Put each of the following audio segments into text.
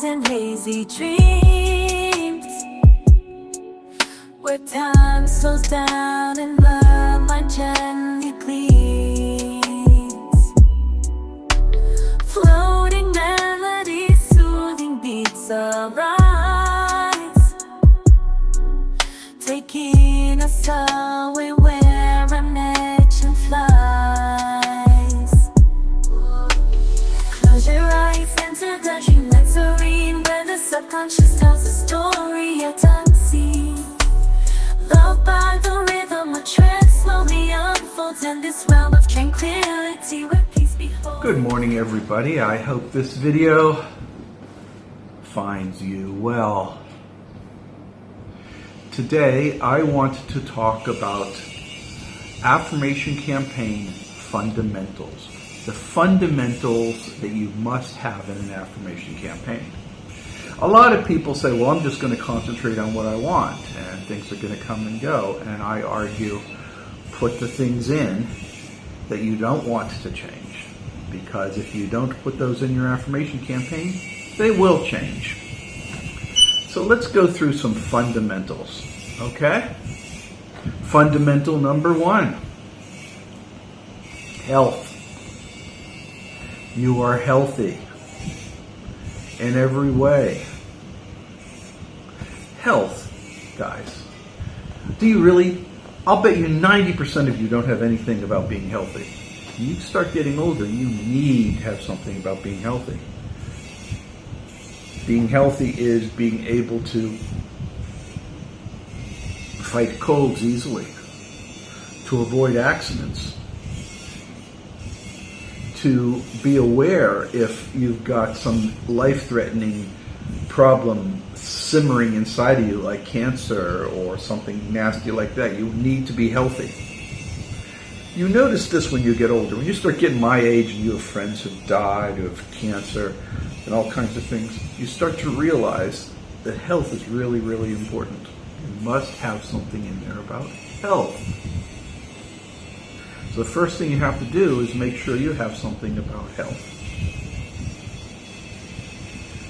and hazy dreams, where time slows down and the mind gently gleams. Floating melodies, soothing beats arise, taking us away where imagination flies. Close your eyes, enter the dreamland serene, where the subconscious tells a story yet unseen. Loved by the rhythm, a trance slowly unfolds in this realm of tranquility where peace beholds. Good morning, everybody. I hope this video finds you well. Today, I want to talk about affirmation campaign fundamentals. The fundamentals that you must have in an affirmation campaign. A lot of people say, well, I'm just going to concentrate on what I want and things are going to come and go. And I argue, put the things in that you don't want to change. Because if you don't put those in your affirmation campaign, they will change. So let's go through some fundamentals, okay? Fundamental number 1, health. You are healthy in every way. Health, guys. Do you really? I'll bet you 90% of you don't have anything about being healthy. When you start getting older, you need to have something about being healthy. Being healthy is being able to fight colds easily, to avoid accidents, to be aware if you've got some life-threatening problem simmering inside of you, like cancer or something nasty like that. You need to be healthy. You notice this when you get older. When you start getting my age and you have friends who've died, who have cancer, and all kinds of things, you start to realize that health is really, really important. You must have something in there about health. So the first thing you have to do is make sure you have something about health.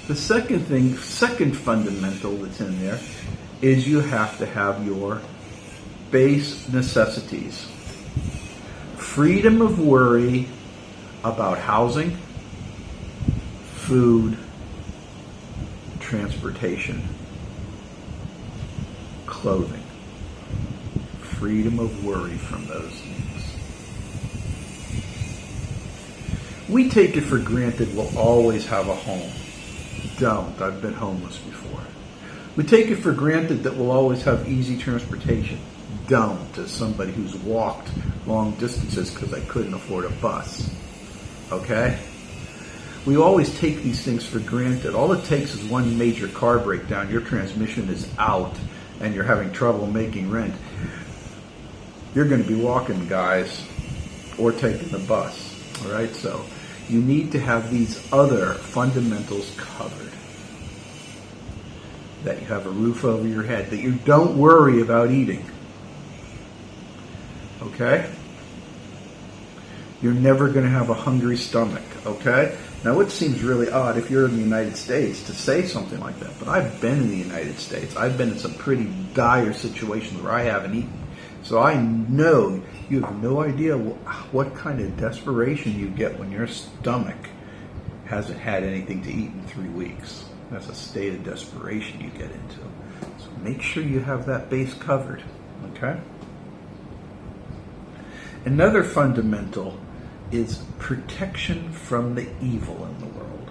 The second fundamental that's in there is you have to have your base necessities. Freedom of worry about housing, food, transportation, clothing. Freedom of worry from those things. We take it for granted we'll always have a home. Don't. I've been homeless before. We take it for granted that we'll always have easy transportation. Don't, as somebody who's walked long distances because I couldn't afford a bus. Okay? We always take these things for granted. All it takes is one major car breakdown. Your transmission is out and you're having trouble making rent. You're going to be walking, guys, or taking the bus. All right? So you need to have these other fundamentals covered. That you have a roof over your head, that you don't worry about eating. Okay? You're never going to have a hungry stomach. Okay? Now, it seems really odd if you're in the United States to say something like that, but I've been in the United States. I've been in some pretty dire situations where I haven't eaten. So I know you have no idea what kind of desperation you get when your stomach hasn't had anything to eat in 3 weeks. That's a state of desperation you get into. So make sure you have that base covered, okay? Another fundamental is protection from the evil in the world.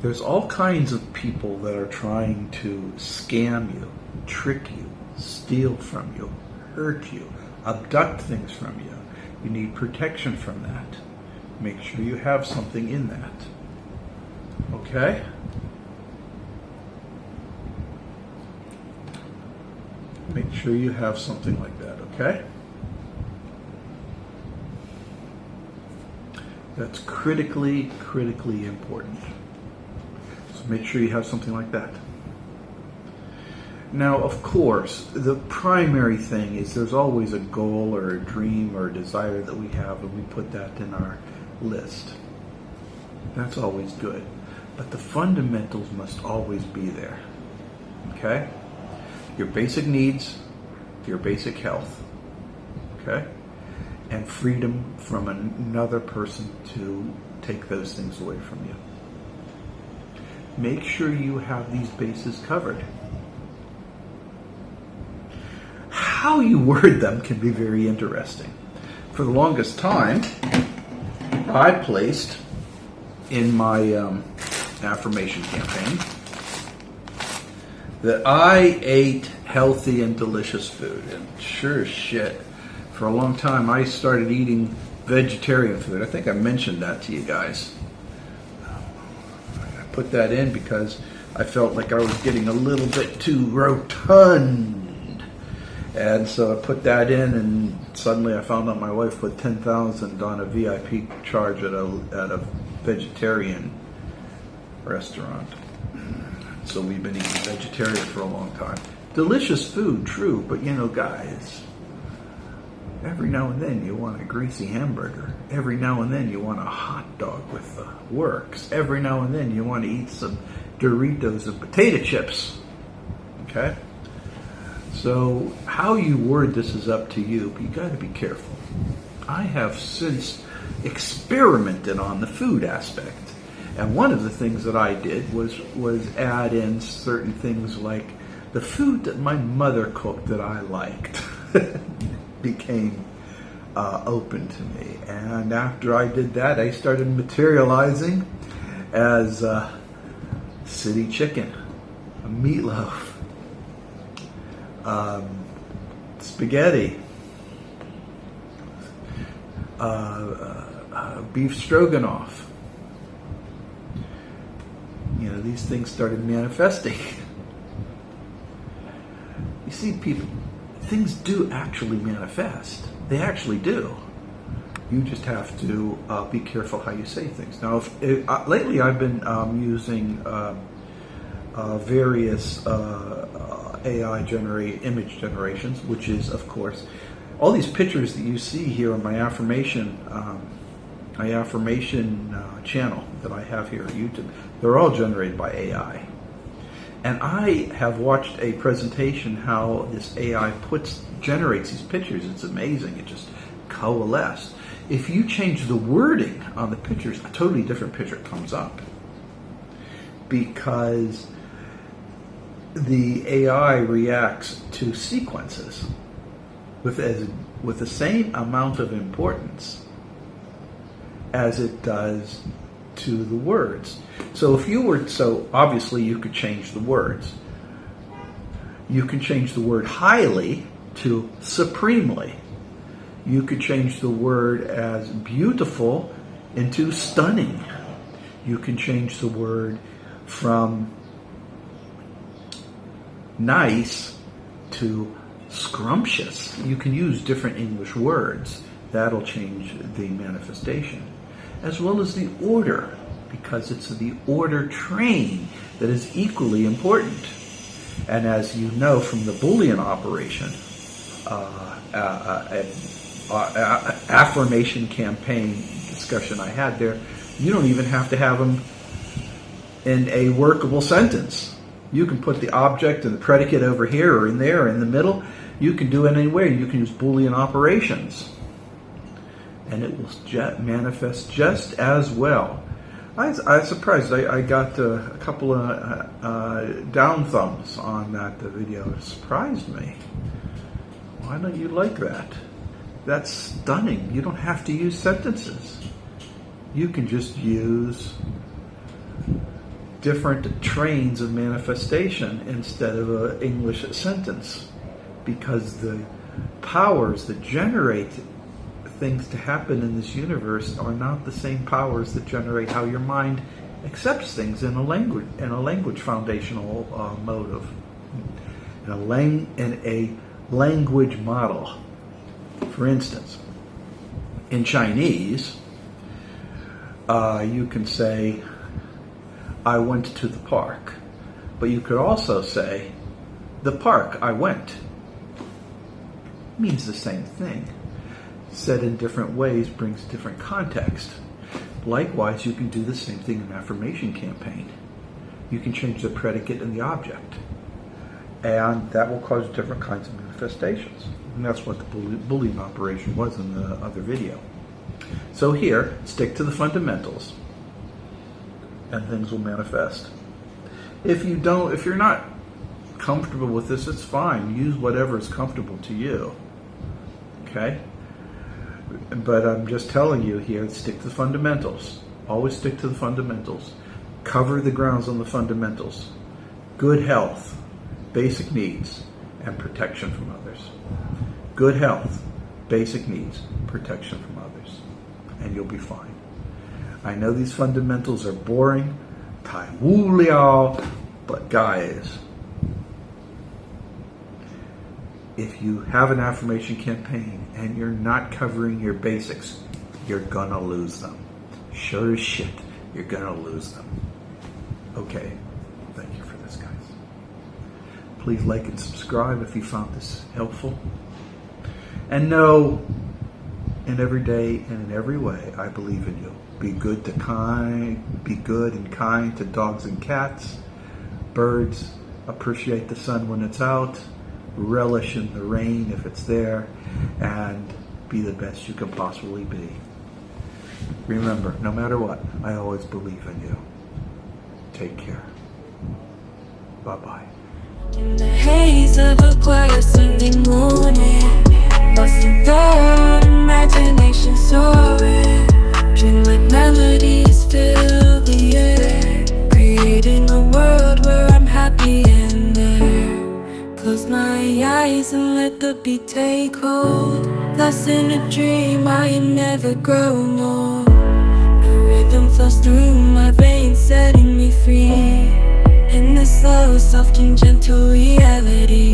There's all kinds of people that are trying to scam you, trick you, steal from you, hurt you, abduct things from you. You need protection from that. Make sure you have something in that. Okay? Make sure you have something like that, okay? That's critically important. So make sure you have something like that. Now, of course, the primary thing is there's always a goal or a dream or a desire that we have, and we put that in our list. That's always good. but the fundamentals must always be there. Okay? Your basic needs, your basic health. Okay? And freedom from another person to take those things away from you. Make sure you have these bases covered. How you word them can be very interesting. For the longest time, I placed in my affirmation campaign that I ate healthy and delicious food. And sure as shit, for a long time I started eating vegetarian food. I think I mentioned that to you guys. I put that in because I felt like I was getting a little bit too rotund. And so I put that in, and suddenly I found out my wife put $10,000 on a VIP charge at a vegetarian restaurant. So we've been eating vegetarian for a long time. Delicious food, true, but you know, guys, every now and then you want a greasy hamburger. Every now and then you want a hot dog with the works. Every now and then you want to eat some Doritos and potato chips. Okay? So how you word this is up to you, but you got to be careful. I have since experimented on the food aspect. And one of the things that I did was add in certain things like the food that my mother cooked that I liked became open to me. And after I did that, I started materializing as city chicken, a meatloaf, spaghetti, beef stroganoff. You know, these things started manifesting. You see, people, things do actually manifest. They actually do. You just have to be careful how you say things. Now, lately I've been using various AI image generations, which is, of course, all these pictures that you see here on my affirmation channel that I have here at YouTube. They're all generated by AI. And I have watched a presentation how this AI generates these pictures. It's amazing. It just coalesced. If you change the wording on the pictures, a totally different picture comes up. Because the AI reacts to sequences with the same amount of importance as it does to the words. So obviously you could change the words. You can change the word highly to supremely. You could change the word as beautiful into stunning. You can change the word from nice to scrumptious. You can use different English words. That'll change the manifestation. As well as the order, because it's the order train that is equally important. And as you know from the Boolean operation, affirmation campaign discussion I had there, you don't even have to have them in a workable sentence. You can put the object and the predicate over here or in there or in the middle. You can do it anywhere. You can use Boolean operations. And it will manifest just as well. I was surprised. I got a couple of down thumbs on that video. It surprised me. Why don't you like that? That's stunning. You don't have to use sentences. You can just use different trains of manifestation instead of an English sentence. Because the powers that generate things to happen in this universe are not the same powers that generate how your mind accepts things in a language foundational mode in a language model. For instance, in Chinese, you can say, I went to the park. But you could also say, the park I went. It means the same thing. Said in different ways brings different context. Likewise, you can do the same thing in an affirmation campaign. You can change the predicate and the object, and that will cause different kinds of manifestations. And that's what the bullying operation was in the other video. So here, stick to the fundamentals, and things will manifest. If you're not comfortable with this, it's fine. Use whatever is comfortable to you. Okay? But I'm just telling you here, stick to the fundamentals. Always stick to the fundamentals. Cover the grounds on the fundamentals. Good health, basic needs, and protection from others. Good health, basic needs, protection from others. And you'll be fine. I know these fundamentals are boring, Tai Wu Liao, but guys, if you have an affirmation campaign and you're not covering your basics, you're gonna lose them. Sure as shit, you're gonna lose them. Okay, thank you for this, guys. Please like and subscribe if you found this helpful. And know, in every day and in every way, I believe in you. Be good and kind to dogs and cats, birds. Appreciate the sun when it's out. Relish in the rain if it's there, and be the best you can possibly be. Remember, no matter what, I always believe in you. Take care. Bye-bye. In the haze of a quiet Sunday morning, lost in thought, imagination soaring, dreamlike melodies fill the air, creating a world where I'm happy in there. Close my eyes and let the beat take hold. Lost in a dream, I am never growing old. The rhythm flows through my veins, setting me free. In this slow, soft and gentle reality.